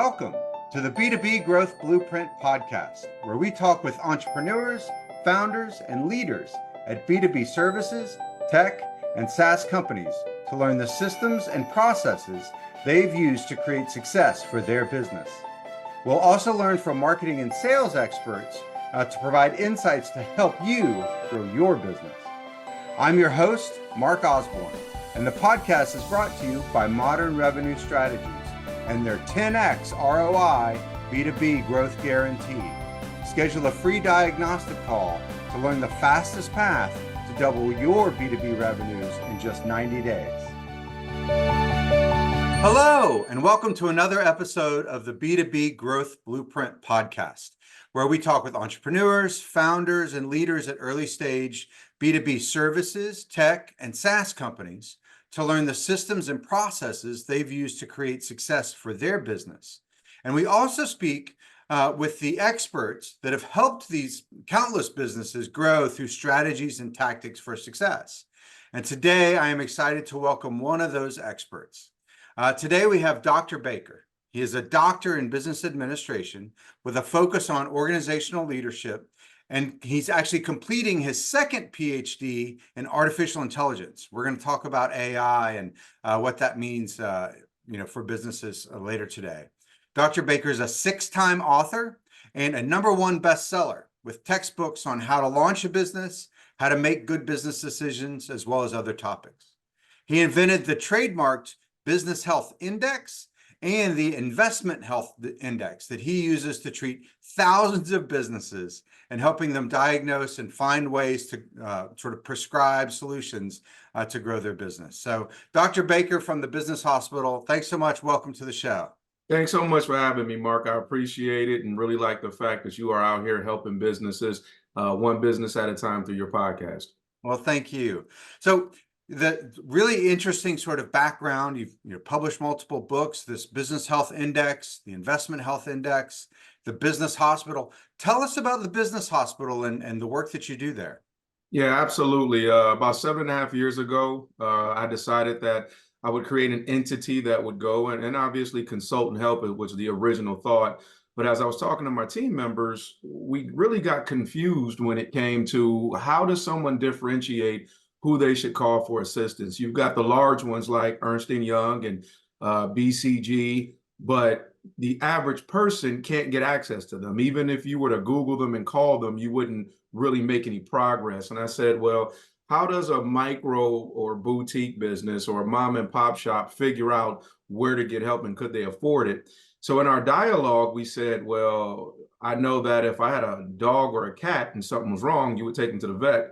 Welcome to the B2B Growth Blueprint podcast, where we talk with entrepreneurs, founders, and leaders at B2B services, tech, and SaaS companies to learn the systems and processes they've used to create success for their business. We'll also learn from marketing and sales experts to provide insights to help you grow your business. I'm your host, Mark Osborne, and the podcast is brought to you by Modern Revenue Strategies and their 10x ROI B2B growth guarantee. Schedule a free diagnostic call to learn the fastest path to double your B2B revenues in just 90 days. Hello, and welcome to another episode of the B2B Growth Blueprint podcast, where we talk with entrepreneurs, founders, and leaders at early stage B2B services, tech, and SaaS companies to learn the systems and processes they've used to create success for their business. And we also speak with the experts that have helped these countless businesses grow through strategies and tactics for success. And today I am excited to welcome one of those experts. Today we have Dr. Baker. He is a doctor in business administration with a focus on organizational leadership, and he's actually completing his second PhD in artificial intelligence. We're going to talk about AI and what that means for businesses later today. Dr. Baker is a 6-time author and a #1 bestseller with textbooks on how to launch a business, how to make good business decisions, as well as other topics. He invented the trademarked Business Health Index and the Investment Health Index that he uses to treat thousands of businesses and helping them diagnose and find ways to sort of prescribe solutions to grow their business. So Dr. Baker from the Business Hospital, thanks so much. Welcome to the show. Thanks so much for having me, Mark. I appreciate it and really like the fact that you are out here helping businesses one business at a time through your podcast. Well, thank you. So the really interesting sort of background, you've published multiple books, this Business Health Index, the Investment Health Index, the Business Hospital. Tell us about the Business Hospital and the work that you do there. Yeah, absolutely. About 7.5 years ago, I decided that I would create an entity that would go and obviously consult and help, it was the original thought. But as I was talking to my team members, we really got confused when it came to how does someone differentiate who they should call for assistance. You've got the large ones like Ernst & Young and BCG, but the average person can't get access to them. Even if you were to Google them and call them, you wouldn't really make any progress. And I said, well, how does a micro or boutique business or a mom and pop shop figure out where to get help and could they afford it? So in our dialogue, we said, well, I know that if I had a dog or a cat and something was wrong, you would take them to the vet.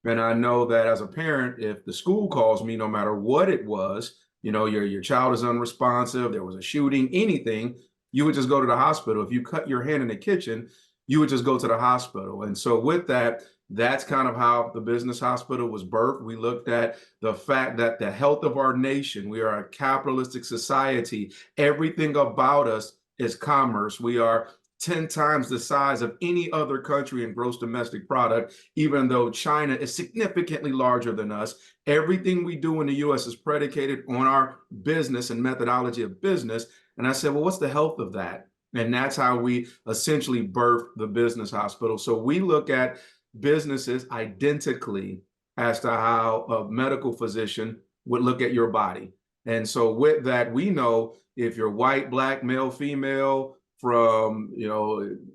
And I know that as a parent, if the school calls me, no matter what it was, your child is unresponsive, there was a shooting, anything, you would just go to the hospital. If you cut your hand in the kitchen, you would just go to the hospital. And so with that, that's kind of how the Business Hospital was birthed. We looked at the fact that the health of our nation, we are a capitalistic society. Everything about us is commerce. We are 10 times the size of any other country in gross domestic product, even though China is significantly larger than us. Everything we do in the US is predicated on our business and methodology of business. And I said, well, what's the health of that? And that's how we essentially birthed the Business Hospital. So we look at businesses identically as to how a medical physician would look at your body. And so with that, we know if you're white, black, male, female, from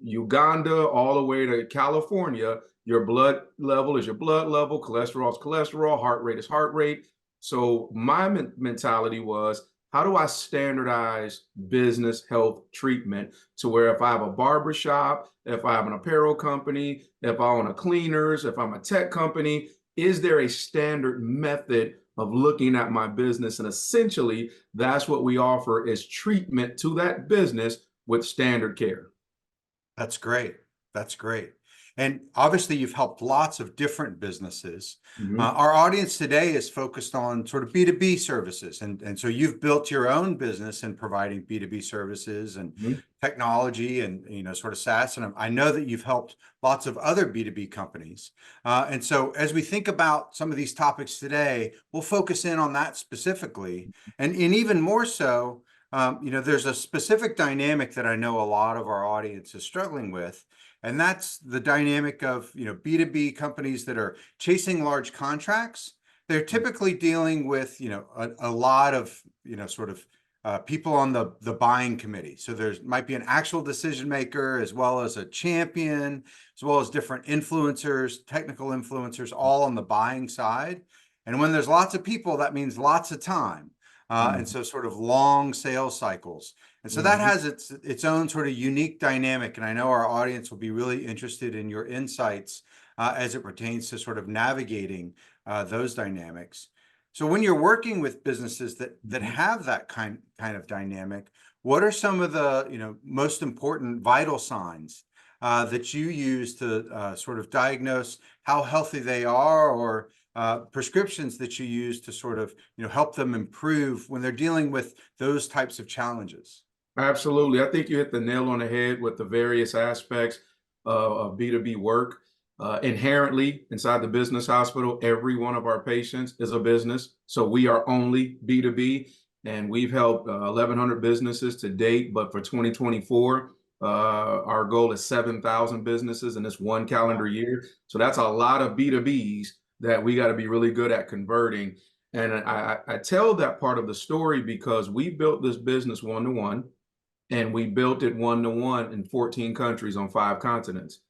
Uganda all the way to California, your blood level is your blood level, cholesterol is cholesterol, heart rate is heart rate. So my mentality was, how do I standardize business health treatment to where if I have a barber shop, if I have an apparel company, if I own a cleaners, if I'm a tech company, is there a standard method of looking at my business? And essentially, that's what we offer is treatment to that business with standard care. That's great. That's great. And obviously, you've helped lots of different businesses. Mm-hmm. Our audience today is focused on sort of B2B services. And so you've built your own business in providing B2B services and technology and, sort of SaaS. And I know that you've helped lots of other B2B companies. And so as we think about some of these topics today, we'll focus in on that specifically. And even more so, There's a specific dynamic that I know a lot of our audience is struggling with, and that's the dynamic of, B2B companies that are chasing large contracts. They're typically dealing with, a lot of, sort of people on the buying committee. So there might be an actual decision maker as well as a champion, as well as different influencers, technical influencers, all on the buying side. And when there's lots of people, that means lots of time. And so sort of long sales cycles. And so that has its own sort of unique dynamic. And I know our audience will be really interested in your insights as it pertains to sort of navigating those dynamics. So when you're working with businesses that have that kind of dynamic, what are some of the most important vital signs that you use to sort of diagnose how healthy they are, or prescriptions that you use to sort of help them improve when they're dealing with those types of challenges? Absolutely. I think you hit the nail on the head with the various aspects of B2B work. Inherently, inside the business hospital, every one of our patients is a business. So we are only B2B, and we've helped 1,100 businesses to date. But for 2024, our goal is 7,000 businesses in this one calendar year. So that's a lot of B2Bs that we got to be really good at converting. And I tell that part of the story because we built this business one-to-one, and we built it one-to-one in 14 countries on 5 continents.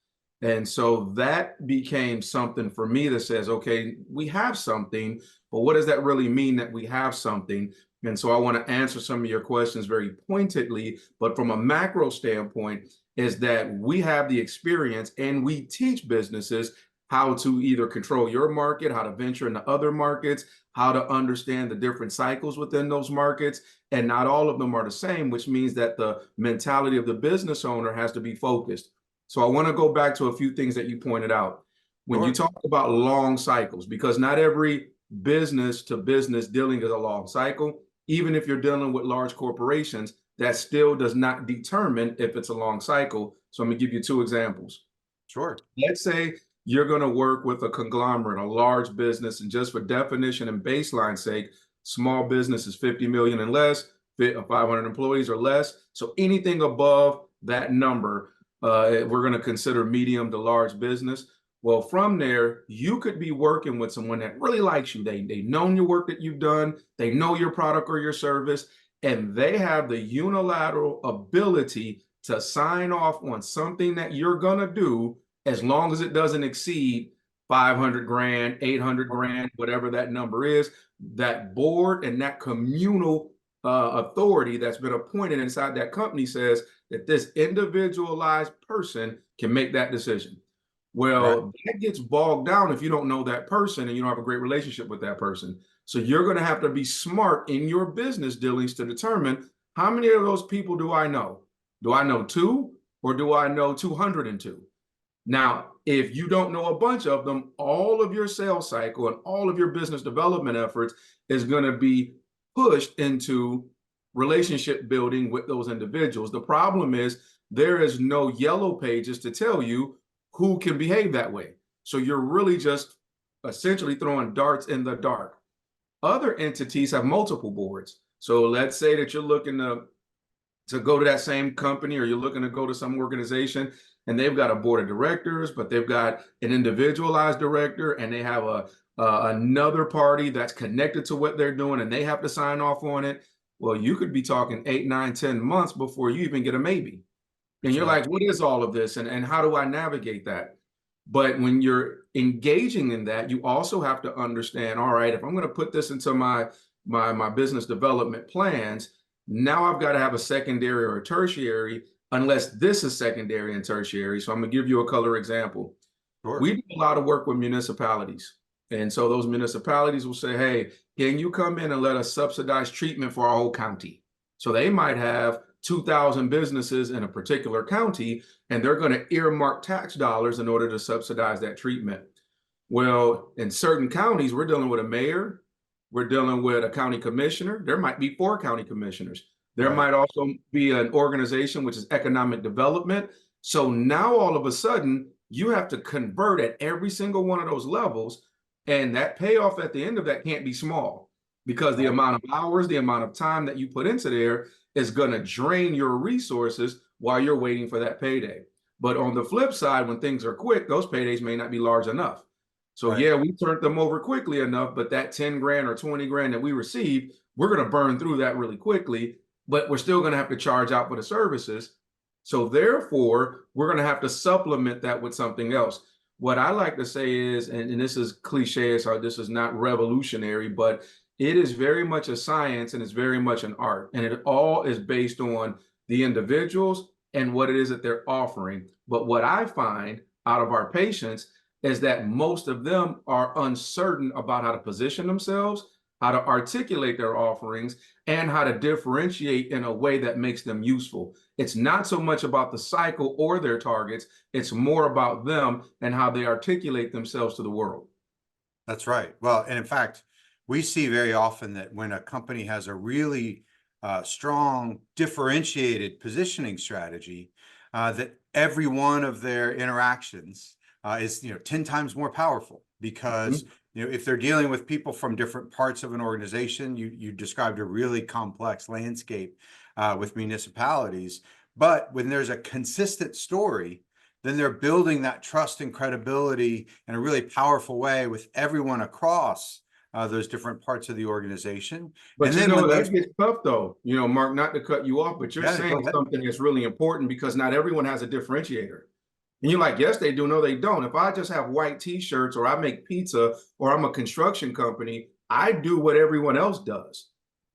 And so that became something for me that says, okay, we have something, but what does that really mean that we have something? And so I want to answer some of your questions very pointedly, but from a macro standpoint, is that we have the experience and we teach businesses how to either control your market, how to venture into other markets, how to understand the different cycles within those markets. And not all of them are the same, which means that the mentality of the business owner has to be focused. So I want to go back to a few things that you pointed out. When you talk about long cycles, because not every business to business dealing is a long cycle, even if you're dealing with large corporations, that still does not determine if it's a long cycle. So I'm going to give you 2 examples. Sure. Let's say you're going to work with a conglomerate, a large business, and just for definition and baseline sake, small business is 50 million and less, 500 employees or less. So anything above that number, we're going to consider medium to large business. Well, from there, you could be working with someone that really likes you. They know your work that you've done. They know your product or your service, and they have the unilateral ability to sign off on something that you're going to do as long as it doesn't exceed 500 grand, 800 grand, whatever that number is. That board and that communal authority that's been appointed inside that company says that this individualized person can make that decision. Well, that gets bogged down if you don't know that person and you don't have a great relationship with that person. So you're going to have to be smart in your business dealings to determine how many of those people do I know? Do I know 2 or do I know 202? Now, if you don't know a bunch of them, all of your sales cycle and all of your business development efforts is going to be pushed into relationship building with those individuals. The problem is there is no yellow pages to tell you who can behave that way. So you're really just essentially throwing darts in the dark. Other entities have multiple boards. So let's say that you're looking to go to that same company, or you're looking to go to some organization and they've got a board of directors, but they've got an individualized director, and they have another party that's connected to what they're doing, and they have to sign off on it. Well, you could be talking 8, 9, 10 months before you even get a maybe. And you're like, what is all of this? And how do I navigate that? But when you're engaging in that, you also have to understand, all right, if I'm going to put this into my business development plans, now I've got to have a secondary or a tertiary, unless this is secondary and tertiary. So I'm going to give you a color example. Sure. We do a lot of work with municipalities. And so those municipalities will say, hey, can you come in and let us subsidize treatment for our whole county? So they might have 2,000 businesses in a particular county, and they're going to earmark tax dollars in order to subsidize that treatment. Well, in certain counties, we're dealing with a mayor, we're dealing with a county commissioner. There might be 4 county commissioners. There might also be an organization which is economic development. So now all of a sudden, you have to convert at every single one of those levels, and that payoff at the end of that can't be small. because the Right. amount of hours, the amount of time that you put into there is going to drain your resources while you're waiting for that payday. But on the flip side, when things are quick, those paydays may not be large enough. So Right. yeah, we turned them over quickly enough, but that 10 grand or 20 grand that we received, we're going to burn through that really quickly, but we're still going to have to charge out for the services. So therefore, we're going to have to supplement that with something else. What I like to say is, and this is cliche, so this is not revolutionary, but it is very much a science and it's very much an art. And it all is based on the individuals and what it is that they're offering. But what I find out of our patients is that most of them are uncertain about how to position themselves, how to articulate their offerings, and how to differentiate in a way that makes them useful. It's not so much about the cycle or their targets, it's more about them and how they articulate themselves to the world. That's right. Well, and in fact, we see very often that when a company has a really strong differentiated positioning strategy, that every one of their interactions is 10 times more powerful because Mhm. if they're dealing with people from different parts of an organization, you described a really complex landscape with municipalities. But when there's a consistent story, then they're building that trust and credibility in a really powerful way with everyone across those different parts of the organization. But And then when those, that gets tough though, Mark, not to cut you off, but you're yeah, go saying ahead. something that's really important because not everyone has a differentiator. And you're like, yes, they do. No, they don't. If I just have white t-shirts or I make pizza or I'm a construction company, I do what everyone else does.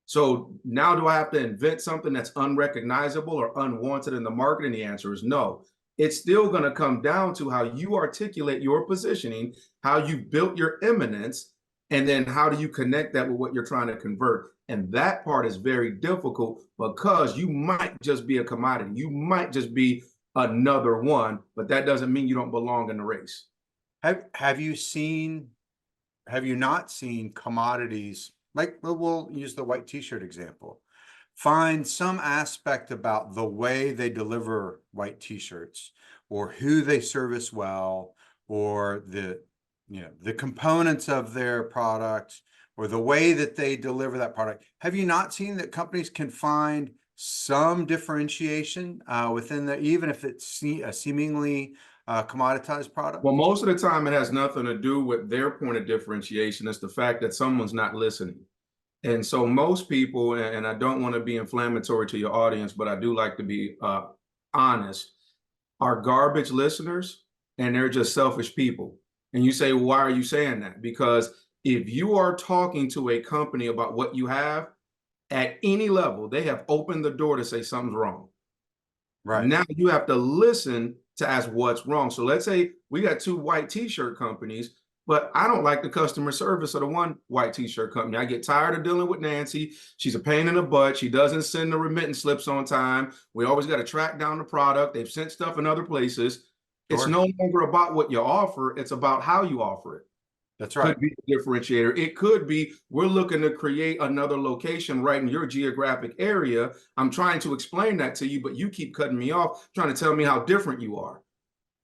So now do I have to invent something that's unrecognizable or unwanted in the market? And the answer is no. It's still going to come down to how you articulate your positioning, how you built your eminence, and then how do you connect that with what you're trying to convert? And that part is very difficult because you might just be a commodity. You might just be another one, but that doesn't mean you don't belong in the race. Have you seen, have you not seen commodities, like we'll use the white t-shirt example, find some aspect about the way they deliver white t-shirts or who they service well or the components of their product or the way that they deliver that product? Have you not seen that companies can find some differentiation within the, even if it's a seemingly commoditized Well, product? most of the time, it has nothing to do with their point of differentiation. It's the fact that someone's not listening. And so, most people, and I don't want to be inflammatory to your audience, but I do like to be honest, are garbage listeners and they're just selfish people. And you say, why are you saying that? Because if you are talking to a company about what you have at any level, they have opened the door to say something's wrong. Right. Now you have to listen to ask what's wrong. So let's say we got two white t-shirt companies, but I don't like the customer service of the one white t-shirt company. I get tired of dealing with Nancy. She's a pain in the butt. She doesn't send the remittance slips on time. We always got to track down the product. They've sent stuff in other places. It's Sure. no longer about what you offer. It's about how you offer it. That's Could right. be a differentiator. It could be we're looking to create another location right in your geographic area. I'm trying to explain that to you, but you keep cutting me off, trying to tell me how different you are.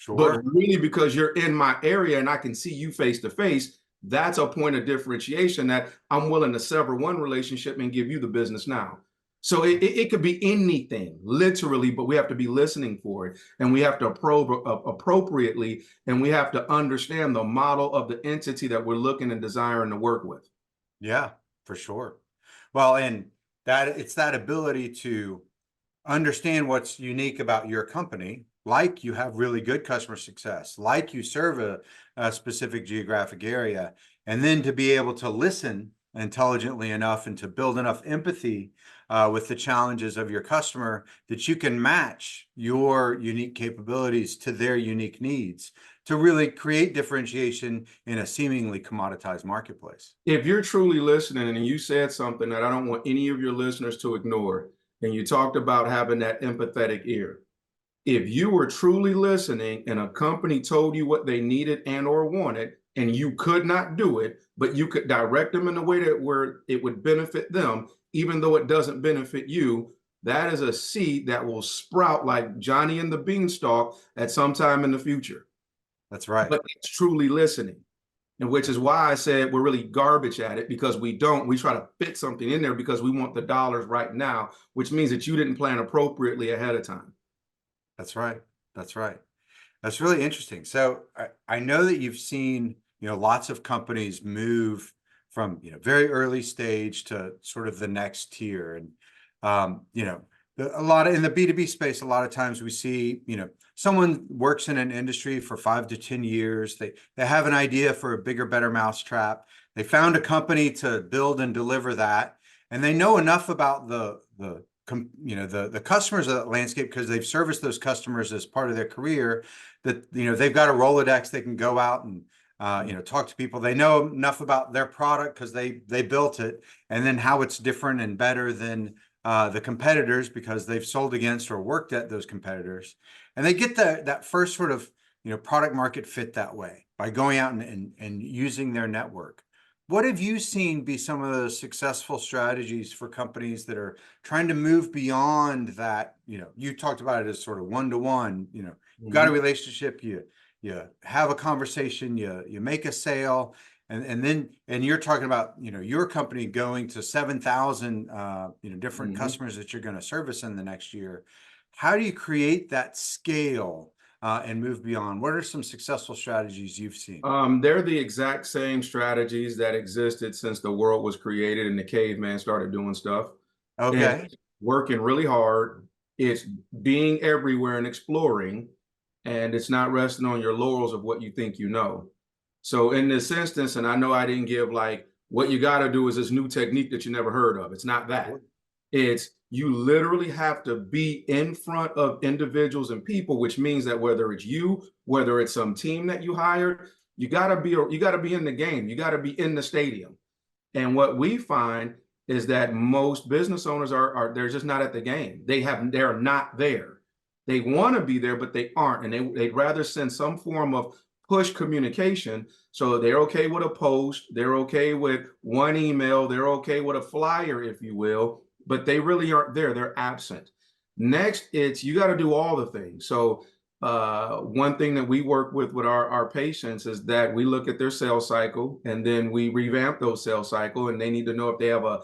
But Sure. really, because you're in my area and I can see you face to face, that's a point of differentiation that I'm willing to sever one relationship and give you the business now. So it could be anything, literally, but we have to be listening for it and we have to probe appropriately and we have to understand the model of the entity that we're looking and desiring to work with. Yeah, for sure. Well, and that it's that ability to understand what's unique about your company, like you have really good customer success, like you serve a specific geographic area, and then to be able to listen intelligently enough and to build enough empathy with the challenges of your customer that you can match your unique capabilities to their unique needs to really create differentiation in a seemingly commoditized marketplace. If you're truly listening and you said something that I don't want any of your listeners to ignore, and you talked about having that empathetic ear. If you were truly listening and a company told you what they needed and or wanted, and you could not do it, but you could direct them in a way that where it would benefit them, even though it doesn't benefit you, that is a seed that will sprout like Johnny and the Beanstalk at some time in the future. That's right. But it's truly listening. And which is why I said we're really garbage at it, because we try to fit something in there because we want the dollars right now, which means that you didn't plan appropriately ahead of time. That's right. That's right. That's really interesting. So I know that you've seen, lots of companies move from, very early stage to sort of the next tier. And, a lot of in the B2B space, a lot of times we see, someone works in an industry for 5 to 10 years. They have an idea for a bigger, better mousetrap. They found a company to build and deliver that. And they know enough about the customers of that landscape because they've serviced those customers as part of their career that they've got a Rolodex. They can go out and talk to people. They know enough about their product because they built it, and then how it's different and better than the competitors because they've sold against or worked at those competitors, and they get that first sort of product market fit that way by going out and using their network. What have you seen be some of the successful strategies for companies that are trying to move beyond that? You talked about it as sort of one-to-one, you've got a relationship, you have a conversation, you make a sale, and you're talking about, your company going to 7,000, different customers that you're going to service in the next year. How do you create that scale and move beyond? What are some successful strategies you've seen? They're the exact same strategies that existed since the world was created and the caveman started doing stuff. Okay. It's working really hard. It's being everywhere and exploring, and it's not resting on your laurels of what you think you know. So in this instance, and I know I didn't give like what you got to do is this new technique that you never heard of. It's not that. It's you literally have to be in front of individuals and people, which means that whether it's you, whether it's some team that you hired, you gotta be in the game. You gotta be in the stadium. And what we find is that most business owners are they're just not at the game. They're not there. They want to be there, but they aren't. And they'd rather send some form of push communication. So they're okay with a post, they're okay with one email, they're okay with a flyer, if you will, but they really aren't there. They're absent. Next, it's you got to do all the things. So one thing that we work with our patients is that we look at their sales cycle and then we revamp those sales cycle, and they need to know if they have a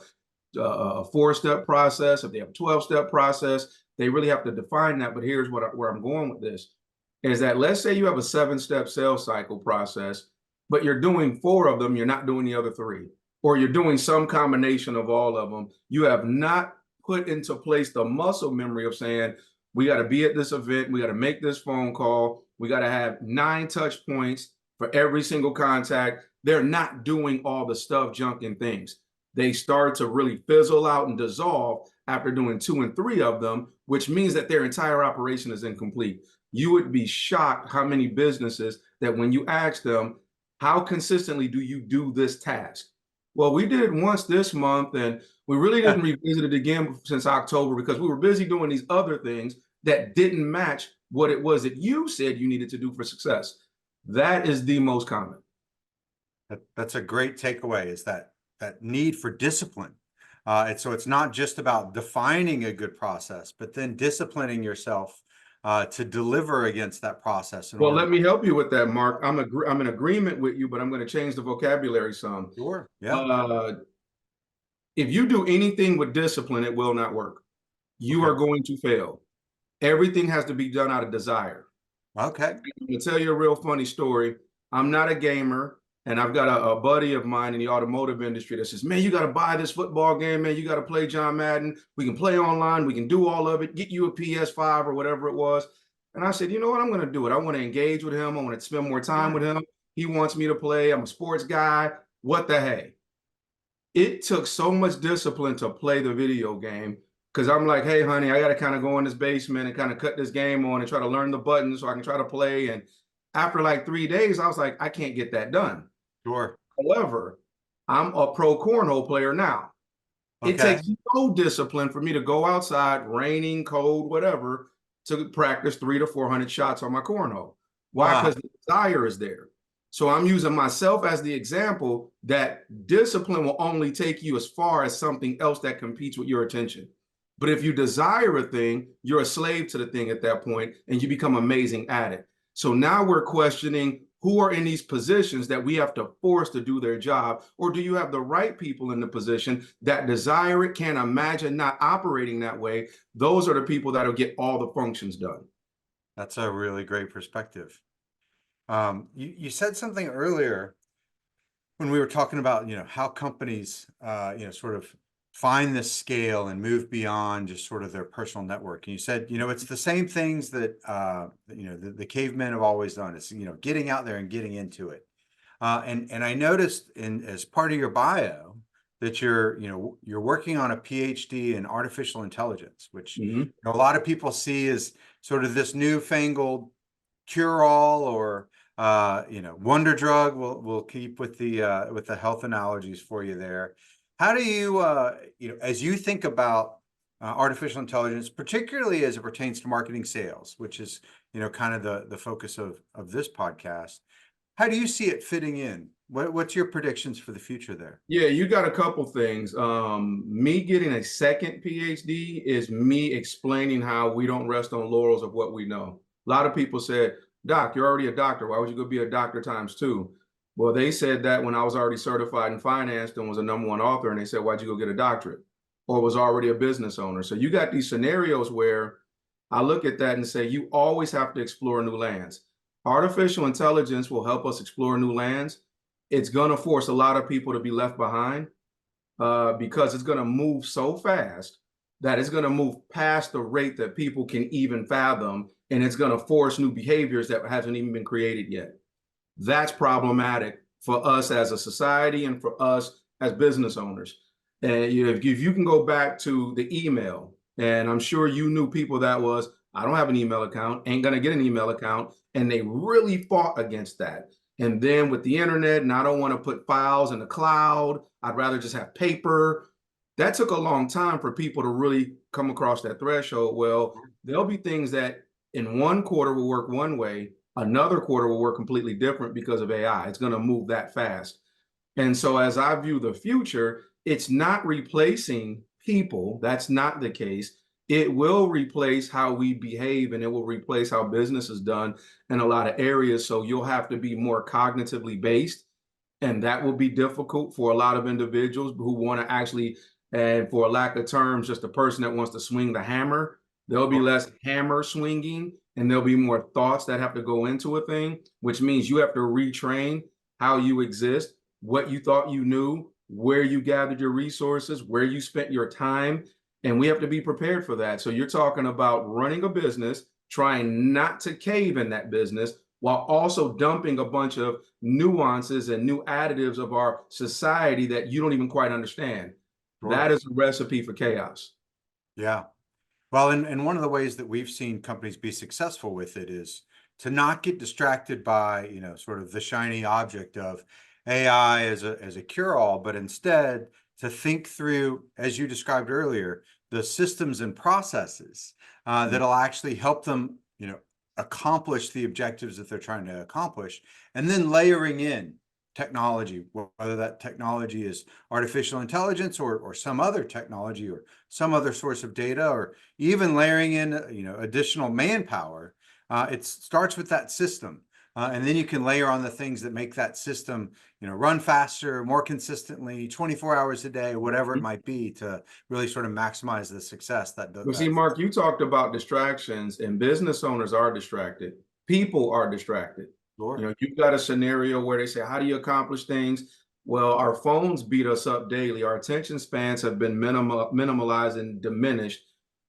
4-step process, if they have a 12-step process. They really have to define that. But here's where I'm going with this is that let's say you have a 7-step sales cycle process, but you're doing 4 of them, you're not doing the other 3, or you're doing some combination of all of them. You have not put into place the muscle memory of saying, we got to be at this event, we got to make this phone call, we got to have 9 touch points for every single contact. They're not doing all the stuff, junk, and things. They start to really fizzle out and dissolve after doing 2 and 3 of them, which means that their entire operation is incomplete. You would be shocked how many businesses that when you ask them, how consistently do you do this task? Well, we did it once this month, and we really didn't revisit it again since October because we were busy doing these other things that didn't match what it was that you said you needed to do for success. That is the most common. That's a great takeaway, is that need for discipline. And so it's not just about defining a good process, but then disciplining yourself to deliver against that process. Well, let me help you with that, Mark. I'm in agreement with you, but I'm going to change the vocabulary some. Sure. Yeah. If you do anything with discipline, it will not work. You are going to fail. Everything has to be done out of desire. Okay. I'm going to tell you a real funny story. I'm not a gamer, and I've got a buddy of mine in the automotive industry that says, man, you got to buy this football game, man. You got to play John Madden. We can play online. We can do all of it. Get you a PS5 or whatever it was. And I said, you know what? I'm going to do it. I want to engage with him. I want to spend more time with him. He wants me to play. I'm a sports guy. What the hey? It took so much discipline to play the video game because I'm like, hey, honey, I got to kind of go in this basement and kind of cut this game on and try to learn the buttons so I can try to play. And after like 3 days, I was like, I can't get that done. Sure. However, I'm a pro cornhole player now. It takes no discipline for me to go outside, raining, cold, whatever, to practice 300 to 400 shots on my cornhole. Why? Because the desire is there. So I'm using myself as the example that discipline will only take you as far as something else that competes with your attention. But if you desire a thing, you're a slave to the thing at that point, and you become amazing at it. So now we're questioning who are in these positions that we have to force to do their job? Or do you have the right people in the position that desire it, can't imagine not operating that way? Those are the people that'll get all the functions done. That's a really great perspective. You said something earlier when we were talking about, how companies, sort of find this scale and move beyond just sort of their personal network. And you said, it's the same things that, the cavemen have always done. It's, getting out there and getting into it. And I noticed as part of your bio that you're working on a PhD in artificial intelligence, which a lot of people see as sort of this newfangled cure-all or wonder drug. We'll keep with the health analogies for you there. How do you as you think about artificial intelligence, particularly as it pertains to marketing sales, which is kind of the focus of this podcast, how do you see it fitting in? What's your predictions for the future there? Yeah, you got a couple things. Me getting a second PhD is me explaining how we don't rest on laurels of what we know. A lot of people said, Doc, you're already a doctor. Why would you go be a doctor times two? Well, they said that when I was already certified in finance and was a #1 author, and they said, why'd you go get a doctorate? Or was already a business owner. So you got these scenarios where I look at that and say, you always have to explore new lands. Artificial intelligence will help us explore new lands. It's going to force a lot of people to be left behind because it's going to move so fast that it's going to move past the rate that people can even fathom. And it's going to force new behaviors that hasn't even been created yet. That's problematic for us as a society and for us as business owners. And if you can go back to the email, and I'm sure you knew people that was, I don't have an email account, ain't going to get an email account. And they really fought against that. And then with the internet, and I don't want to put files in the cloud, I'd rather just have paper. That took a long time for people to really come across that threshold. Well, there'll be things that in one quarter will work one way, another quarter will work completely different because of AI. It's going to move that fast. And so as I view the future, it's not replacing people. That's not the case. It will replace how we behave, and it will replace how business is done in a lot of areas. So you'll have to be more cognitively based, and that will be difficult for a lot of individuals who want to actually, and for lack of terms, just a person that wants to swing the hammer. There'll be less hammer swinging, and there'll be more thoughts that have to go into a thing, which means you have to retrain how you exist, what you thought you knew, where you gathered your resources, where you spent your time. And we have to be prepared for that. So you're talking about running a business, trying not to cave in that business, while also dumping a bunch of nuances and new additives of our society that you don't even quite understand. Sure. That is a recipe for chaos. Yeah. Well, and one of the ways that we've seen companies be successful with it is to not get distracted by, sort of the shiny object of AI as a cure-all, but instead to think through, as you described earlier, the systems and processes that'll actually help them, accomplish the objectives that they're trying to accomplish, and then layering in technology, whether that technology is artificial intelligence or some other technology or some other source of data, or even layering in, additional manpower. It starts with that system. And then you can layer on the things that make that system, run faster, more consistently, 24 hours a day, whatever it might be, to really sort of maximize the success that. Well, see, Mark, you talked about distractions, and business owners are distracted. People are distracted. Sure. You've got a scenario where they say, how do you accomplish things? Well, our phones beat us up daily. Our attention spans have been minimalized and diminished.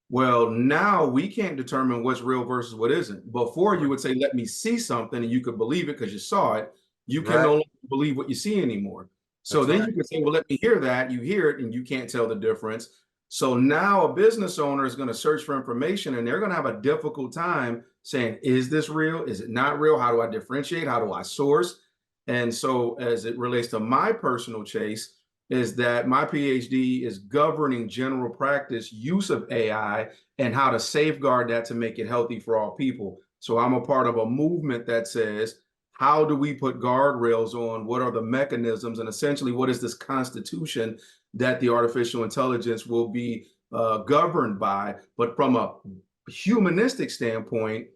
Well, now we can't determine what's real versus what isn't. Before, you would say, let me see something, and you could believe it because you saw it. You can no longer believe what you see anymore. So then you can say, well, let me hear that. You hear it, and you can't tell the difference. So now a business owner is going to search for information, and they're going to have a difficult time saying, is this real? Is it not real? How do I differentiate? How do I source? And so as it relates to my personal chase, is that my PhD is governing general practice use of AI and how to safeguard that to make it healthy for all people. So I'm a part of a movement that says, how do we put guardrails on? What are the mechanisms? And essentially, what is this constitution that the artificial intelligence will be governed by? But from a humanistic standpoint,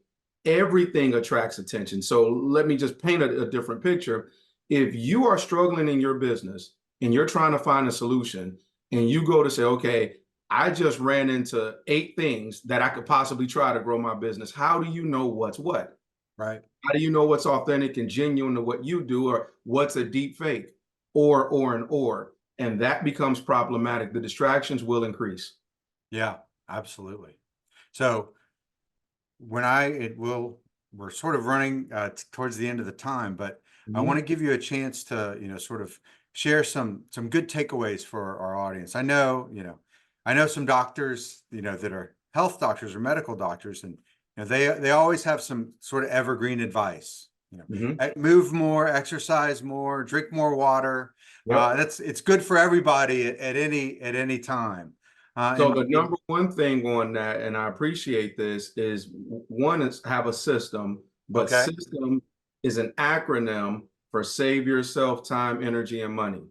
everything attracts attention. So let me just paint a different picture. If you are struggling in your business and you're trying to find a solution and you go to say, okay, I just ran into 8 things that I could possibly try to grow my business. How do you know what's what? Right. How do you know what's authentic and genuine to what you do, or what's a deep fake, or? And that becomes problematic. The distractions will increase. Yeah, absolutely. So we're sort of running towards the end of the time, but I want to give you a chance to, sort of share some good takeaways for our audience. I know some doctors, that are health doctors or medical doctors, and they always have some sort of evergreen advice. Move more, exercise more, drink more water. Yep. It's good for everybody at any time. So the number one thing on that, and I appreciate this, is one is have a system, but Okay. system is an acronym for save yourself time, energy, and money.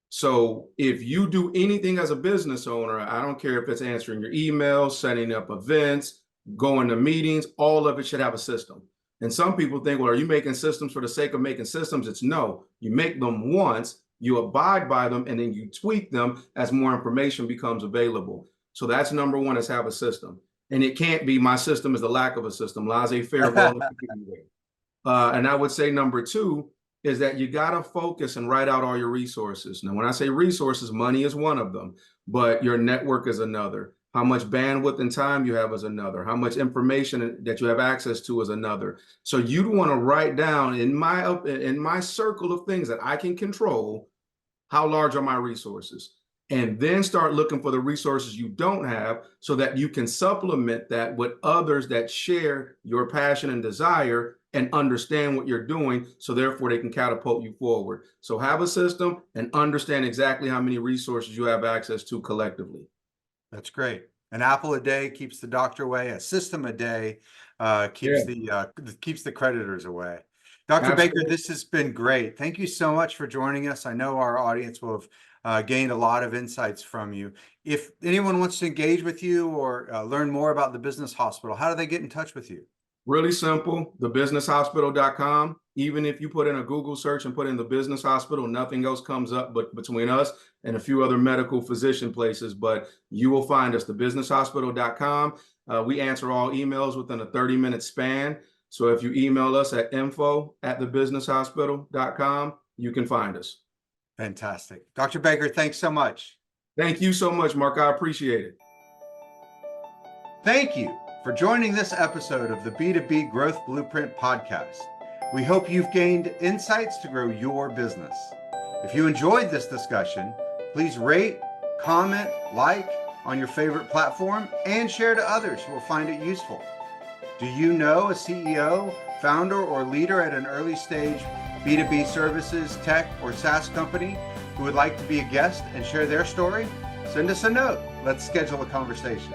So if you do anything as a business owner, I don't care if it's answering your emails, setting up events, going to meetings, all of it should have a system. And some people think, well, are you making systems for the sake of making systems? It's no, you make them once, you abide by them, and then you tweak them as more information becomes available. So that's number one, is have a system. And it can't be my system is the lack of a system. Laissez-faire of all and I would say number two is that you got to focus and write out all your resources. Now, when I say resources, money is one of them, but your network is another. How much bandwidth and time you have is another. How much information that you have access to is another. So you'd want to write down in my circle of things that I can control, how large are my resources? And then start looking for the resources you don't have so that you can supplement that with others that share your passion and desire and understand what you're doing, so therefore they can catapult you forward. So have a system and understand exactly how many resources you have access to collectively. That's great. An apple a day keeps the doctor away. A system a day keeps the creditors away. Dr. Baker, Absolutely. this has been great. Thank you so much for joining us. I know our audience will have gained a lot of insights from you. If anyone wants to engage with you or learn more about the Business Hospital, how do they get in touch with you? Really simple, thebusinesshospital.com. Even if you put in a Google search and put in the Business Hospital, nothing else comes up but between us and a few other medical physician places, but you will find us, thebusinesshospital.com. We answer all emails within a 30-minute span. So if you email us at info@thebusinesshospital.com, you can find us. Fantastic. Dr. Baker, thanks so much. Thank you so much, Mark. I appreciate it. Thank you for joining this episode of the B2B Growth Blueprint podcast. We hope you've gained insights to grow your business. If you enjoyed this discussion, please rate, comment, like on your favorite platform, and share to others who will find it useful. Do you know a CEO, founder, or leader at an early stage B2B services, tech, or SaaS company who would like to be a guest and share their story? Send us a note. Let's schedule a conversation.